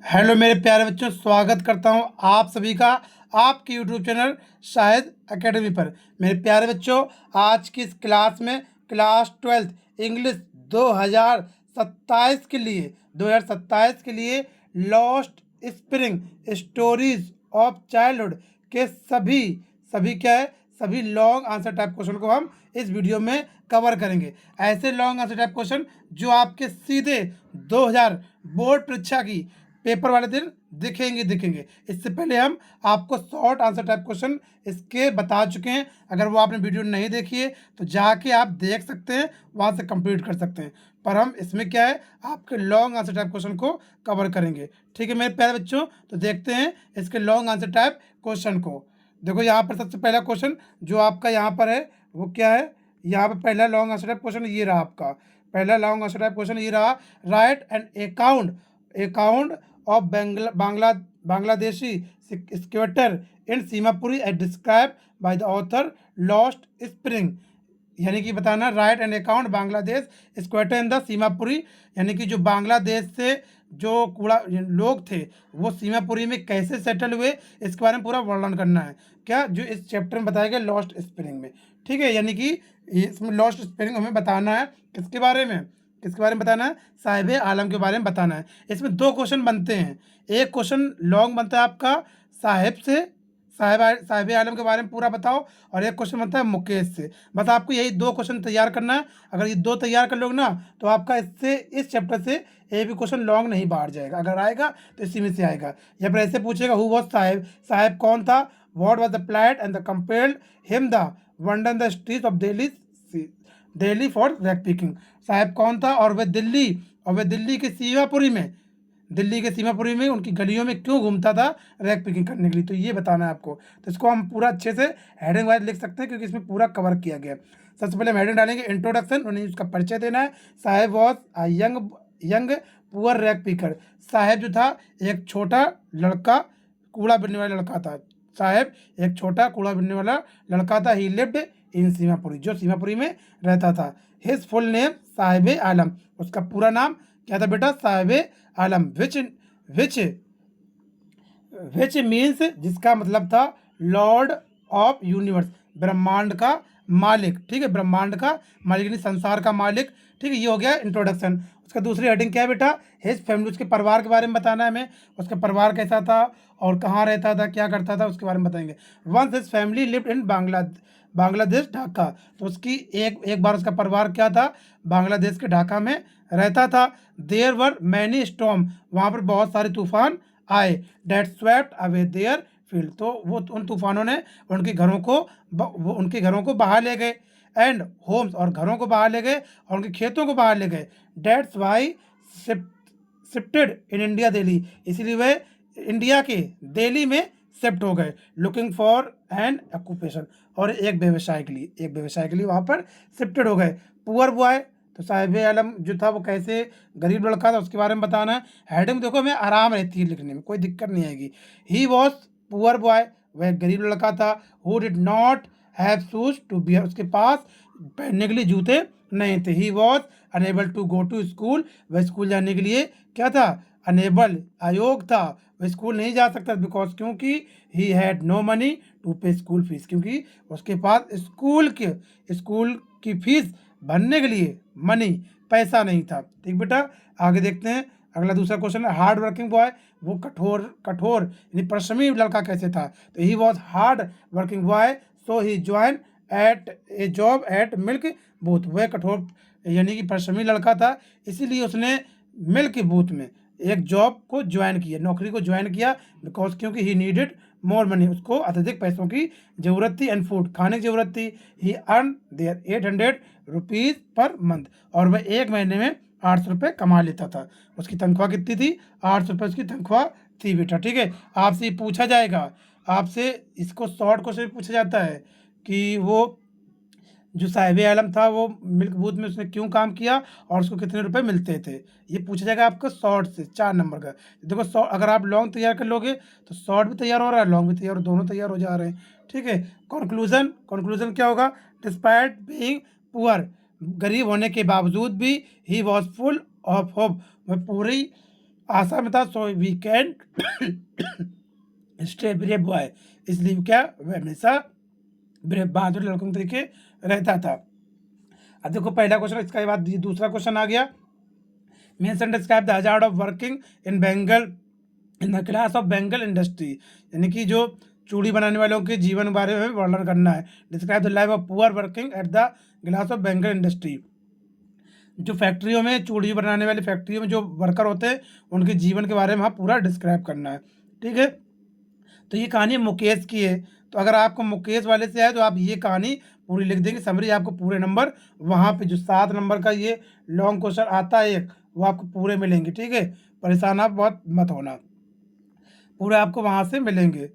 Hello मेरे प्यारे बच्चों, स्वागत करता हूं आप सभी का आपके यूट्यूब चैनल शाहिद एकेडमी पर। मेरे प्यारे बच्चों, आज की इस क्लास में क्लास 12 इंग्लिश 2027 के लिए lost spring stories of childhood के सभी सभी क्या है सभी लॉन्ग आंसर टाइप क्वेश्चन को हम इस वीडियो में कवर करेंगे। ऐसे लॉन्ग आंसर टाइप क्वेश्चन जो आपके सीधे 2000 बोर्ड परीक्षा की पेपर वाले दिन दिखेंगे। इससे पहले हम आपको शॉर्ट आंसर टाइप क्वेश्चन इसके बता चुके हैं। अगर वो आपने वीडियो नहीं देखी है तो जाके आप देख सकते हैं, वहाँ से कंप्लीट कर सकते हैं। पर हम इसमें क्या है, आपके लॉन्ग आंसर टाइप क्वेश्चन को कवर करेंगे। ठीक है मेरे प्यारे बच्चों, तो देखते हैं इसके लॉन्ग आंसर टाइप क्वेश्चन को। देखो यहाँ पर सबसे पहला क्वेश्चन जो आपका यहाँ पर है वो क्या है। यहाँ पर पहला लॉन्ग आंसर टाइप क्वेश्चन ये रहा आपका। पहला लॉन्ग आंसर टाइप क्वेश्चन ये रहा, right and account of Bangladeshi squatter in Simapuri as described by the author Lost Spring। यानी कि बताना right and account Bangladesh squatter in the Seemapuri, यानी कि जो बांग्लादेश से जो कूड़ा लोग थे वो सीमापुरी में कैसे सेटल हुए, इसके बारे में पूरा वर्णन करना है। क्या जो इस चैप्टर में बताया गया लॉस्ट स्प्रिंग में। ठीक है, यानी कि इसमें लॉस्ट स्प्रिंग हमें बताना है किसके बारे में बताना है, साहिब आलम के बारे में बताना है। इसमें दो क्वेश्चन बनते हैं। एक क्वेश्चन लॉन्ग बनता है आपका साहिब आलम के बारे में पूरा बताओ, और एक क्वेश्चन बनता है मुकेश से। बस आपको यही दो क्वेश्चन तैयार करना है। अगर ये दो तैयार कर लोगे ना तो आपका इस चैप्टर से एक भी क्वेश्चन लॉन्ग नहीं बाहर जाएगा। अगर आएगा तो इसी में से आएगा। या फिर ऐसे पूछेगा, हु वॉज साहिब कौन था, what was the plight and the compelled him the wander the street of Delhi for rag picking. Saheb कौन था और वह दिल्ली के सीमापुरी में उनकी गलियों में क्यों घूमता था रैक पिकिंग करने के लिए, तो ये बताना है आपको। तो इसको हम पूरा अच्छे से हेडिंग वाइज लिख सकते हैं क्योंकि इसमें पूरा कवर किया गया। सबसे पहले हम हेडिंग डालेंगे इंट्रोडक्शन, उन्हें उसका परिचय देना है। Saheb was a young poor rag picker. Saheb जो था एक छोटा लड़का, कूड़ा बिनने वाला लड़का था। साहेब एक छोटा कूड़ा बिनने वाला लड़का था। ही लिव्ड इन सीमापुरी, जो सीमापुरी में रहता था। हिज फुल नेम साहिब आलम, उसका पूरा नाम क्या था बेटा, साहिब आलम। विच विच मीन्स, जिसका मतलब था लॉर्ड ऑफ यूनिवर्स, ब्रह्मांड का मालिक। ठीक है, ब्रह्मांड का मालिक यानी संसार का मालिक। ठीक है, ये हो गया इंट्रोडक्शन। उसका दूसरी हेडिंग क्या है बेटा, हिज फैमिली, उसके परिवार के बारे में बताना है हमें। उसका परिवार कैसा था और कहाँ रहता था, क्या करता था, उसके बारे में बताएंगे। Once his family lived in Bangladesh Dhaka, तो उसकी एक बार उसका परिवार क्या था, बांग्लादेश के ढाका में रहता था। देयर वर मैनी स्टॉर्म, वहाँ पर बहुत सारे तूफान आए। That swept away their field, तो वो उन तूफानों ने उनके घरों को बहा ले गए। एंड होम्स, और घरों को बहा ले गए और उनके खेतों को बहा ले गए। That's why shifted in India Delhi, इसीलिए वे इंडिया के दिल्ली में शिफ्ट हो गए। लुकिंग फॉर एन ऑक्यूपेशन, और एक व्यवसाय के लिए वहाँ पर शिफ्टेड हो गए। पुअर बॉय, तो साहिब आलम जो था वो कैसे गरीब लड़का था उसके बारे में बताना है। हेडिंग देखो हमें आराम रहती है लिखने में, कोई दिक्कत नहीं आएगी। ही वॉज पुअर बॉय, वह गरीब लड़का था। Who did not have shoes to wear, उसके पास पहनने के लिए जूते नहीं थे। He was unable to go to school, वह स्कूल जाने के लिए क्या था, अनेबल, अयोग था, वह स्कूल नहीं जा सकता। बिकॉज, क्योंकि he had no money to pay school fees, क्योंकि उसके पास स्कूल की फीस भरने के लिए पैसा नहीं था। ठीक बेटा, आगे देखते हैं। अगला दूसरा क्वेश्चन है हार्ड वर्किंग बॉय, वो कठोर यानी परिश्रमी लड़का कैसे था। तो he was hard working boy, so he join at a job at milk booth, वह कठोर यानी कि परिश्रमी लड़का था, इसीलिए उसने मिल्क बूथ में एक जॉब को ज्वाइन किया, नौकरी को ज्वाइन किया। बिकॉज, क्योंकि ही नीडेड मोर मनी, उसको अत्यधिक पैसों की जरूरत थी। एंड फूड, खाने की जरूरत थी। He earn there 800 rupees per month, और वह एक महीने में 800 रुपये कमा लेता था। उसकी तनख्वाह कितनी थी, 800 रुपये उसकी तनख्वाह थी बेटा। ठीक है, आपसे पूछा जाएगा, आपसे इसको शॉर्ट क्वेश्चन पूछा जाता है कि वो जो साहिब आलम था वो मिल्क बूथ में उसने क्यों काम किया और उसको कितने रुपए मिलते थे, ये पूछा जाएगा आपको शॉर्ट से 4 नंबर का। देखो अगर आप लॉन्ग तैयार कर लोगे तो शॉर्ट भी तैयार हो रहा है, लॉन्ग भी तैयार, दोनों तैयार हो जा रहे हैं। ठीक है, कंक्लूजन क्या होगा, डिस्पाइट बीइंग पुअर, गरीब होने के बावजूद भी he was full of hope, वह आशा में था so we can stay brave boy, इसलिए क्या वह हमेशा ब्रेव बहादुर लड़कों के तरीके रहता था। अब देखो पहला क्वेश्चन, इसके बाद ये दूसरा क्वेश्चन आ गया। Mention describe the hazard of working in Bengal in the class of Bengal industry, यानी कि जो चूड़ी बनाने वालों के जीवन के बारे में वर्णन करना है। Describe the life of poor working at the glass of Bengal industry, जो फैक्ट्रियों में चूड़ी बनाने वाली फैक्ट्रियों में जो वर्कर होते हैं उनके जीवन के बारे में हाँ पूरा डिस्क्राइब करना है। ठीक है, तो ये कहानी मुकेश की है, तो अगर आपको मुकेश वाले से आए तो आप ये कहानी पूरी लिख देंगे, समरी आपको पूरे नंबर वहाँ पे जो 7 नंबर का ये लॉन्ग क्वेश्चन आता है एक, वो आपको पूरे मिलेंगे। ठीक है, परेशान आप बहुत मत होना, पूरे आपको वहाँ से मिलेंगे।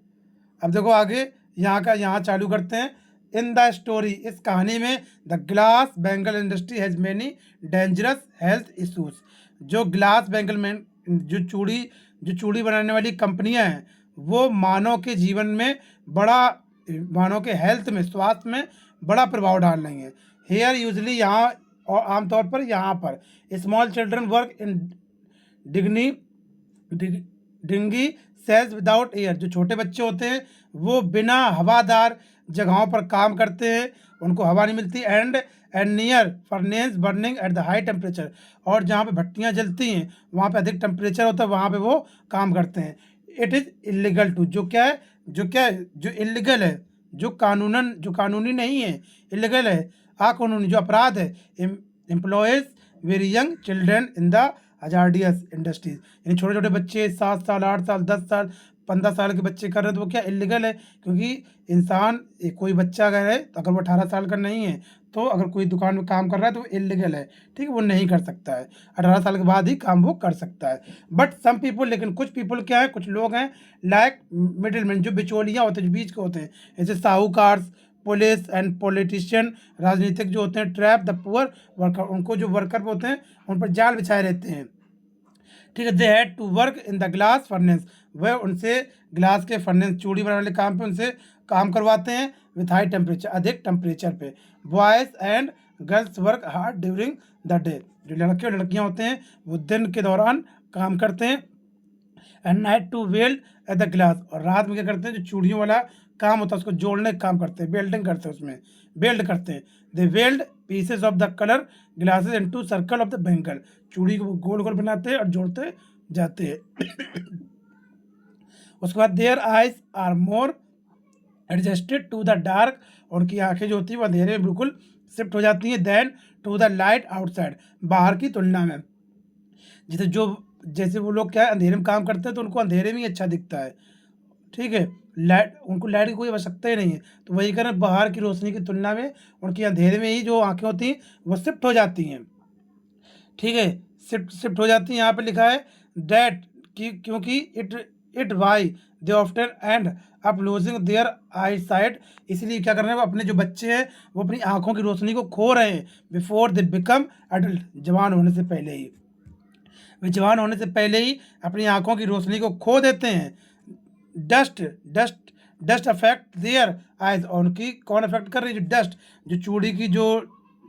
अब देखो आगे यहाँ चालू करते हैं। इन द स्टोरी, इस कहानी में the glass Bengal industry has many dangerous health issues, जो ग्लास बेंगल में जो चूड़ी बनाने वाली कंपनियां हैं वो मानव के जीवन में मानव के हेल्थ में, स्वास्थ्य में बड़ा प्रभाव डाल रही हैं। हेयर यूजली, यहाँ और आमतौर पर यहाँ पर स्मॉल चिल्ड्रन वर्क इन डिग्नी डिंगी सेल्स विदाउट एयर, जो छोटे बच्चे होते हैं वो बिना हवादार जगहों पर काम करते हैं, उनको हवा नहीं मिलती। And near furnace burning at the high temperature, और जहाँ पे भट्टियाँ जलती हैं वहाँ पे अधिक टेम्परेचर होता है, वहाँ पे वो काम करते हैं। इट इज़ इलीगल टू, जो इलीगल है, जो कानूनी नहीं है, इलीगल है, अकानूनी, जो अपराध है। Employees very young children in the hazardous industries, यानी छोटे छोटे बच्चे 7 साल 8 साल 10 साल 15 साल के बच्चे कर रहे हैं तो वो क्या इलीगल है, क्योंकि इंसान कोई बच्चा अगर है तो अगर वो 18 साल का नहीं है तो अगर कोई दुकान में काम कर रहा है तो वो इलीगल है। ठीक है, वो नहीं कर सकता है, 18 साल के बाद ही काम वो कर सकता है। बट सम पीपल, लेकिन कुछ पीपल क्या है, कुछ लोग हैं लाइक मिडिलमैन, जो बिचौलियाँ होते हैं, जो बीच के होते हैं, जैसे साहूकार, पुलिस एंड पॉलिटिशियन, राजनीतिक जो होते हैं, ट्रैप द पुअर वर्कर, उनको जो वर्कर होते हैं उन पर जाल बिछाए रहते हैं। ठीक है, they had to work in the glass furnace, वह उनसे ग्लास के फर्नेस चूड़ी बनाने वाले काम पे उनसे काम करवाते हैं विथ हाई टेम्परेचर, अधिक टेम्परेचर पे। Boys and girls work hard during the day, जो लड़के और लड़कियाँ होते हैं वो दिन के दौरान काम करते हैं। And night to weld at the glass, और रात में क्या करते हैं, जो चूड़ियों वाला काम होता है उसको जोड़ने का काम करते हैं, वेल्डिंग करते हैं, उसमें वेल्ड करते हैं। They weld pieces of the colour glasses into circle of the bangle, चूड़ी को गोल गोल बनाते हैं और जोड़ते जाते हैं। उसके बाद their eyes are more adjusted to the dark, उनकी आंखें जो होती है वो अंधेरे में बिल्कुल शिफ्ट हो जाती हैं, then to the light outside, बाहर की तुलना में। जैसे वो लोग क्या है अंधेरे में काम करते हैं तो उनको अंधेरे में ही अच्छा दिखता है। ठीक है, उनको लाइट की कोई आवश्यकता ही नहीं है, तो वही कारण बाहर की रोशनी की तुलना में उनकी अंधेरे में ही जो आंखें होती हैं वो शिफ्ट हो जाती हैं। ठीक है, शिफ्ट हो जाती हैं। यहाँ पे लिखा है डैट क्योंकि it why they often end up losing their eyesight, इसलिए क्या कर रहे हैं, वो अपने जो बच्चे हैं वो अपनी आंखों की रोशनी को खो रहे हैं बिफोर दे बिकम एडल्ट, जवान होने से पहले ही, वे जवान होने से पहले ही अपनी आंखों की रोशनी को खो देते हैं। डस्ट अफेक्ट देयर आइज, और उनकी कौन अफेक्ट कर रही है, जो डस्ट, जो चूड़ी की जो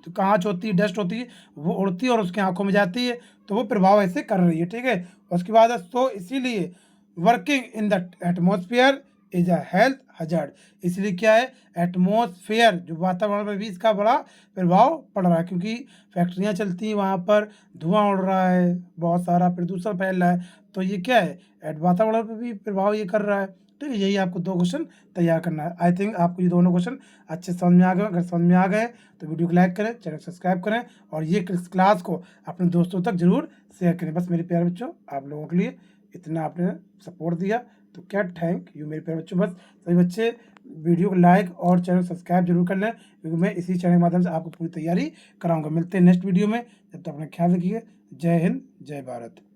कांच होती है, डस्ट होती है, वो उड़ती है और उसकी आंखों में जाती है, तो वो प्रभाव ऐसे कर रही है। ठीक है, उसके बाद तो इसीलिए working in the atmosphere is a health hazard, इसलिए क्या है, एटमोसफियर जो वातावरण पर भी इसका बड़ा प्रभाव पड़ रहा है, क्योंकि फैक्ट्रियाँ चलती हैं वहाँ पर धुआं उड़ रहा है, बहुत सारा प्रदूषण फैल रहा है, तो ये क्या है, वातावरण पर भी प्रभाव ये कर रहा है। ठीक है, यही आपको 2 क्वेश्चन तैयार करना है। आई थिंक आपको ये दोनों क्वेश्चन अच्छे समझ में आ गए। अगर समझ में आ गए तो वीडियो को लाइक करें, चैनल सब्सक्राइब करें और ये क्लास को अपने दोस्तों तक जरूर शेयर करें। बस मेरे प्यारे बच्चों, आप लोगों के लिए इतना आपने सपोर्ट दिया तो क्या थैंक यू मेरे प्यारे बच्चों। बस सभी बच्चे वीडियो को लाइक और चैनल सब्सक्राइब जरूर कर लें, क्योंकि मैं इसी चैनल के माध्यम से आपको पूरी तैयारी कराऊंगा। मिलते हैं नेक्स्ट वीडियो में, जब तक अपना ख्याल रखिए। जय हिंद, जय भारत।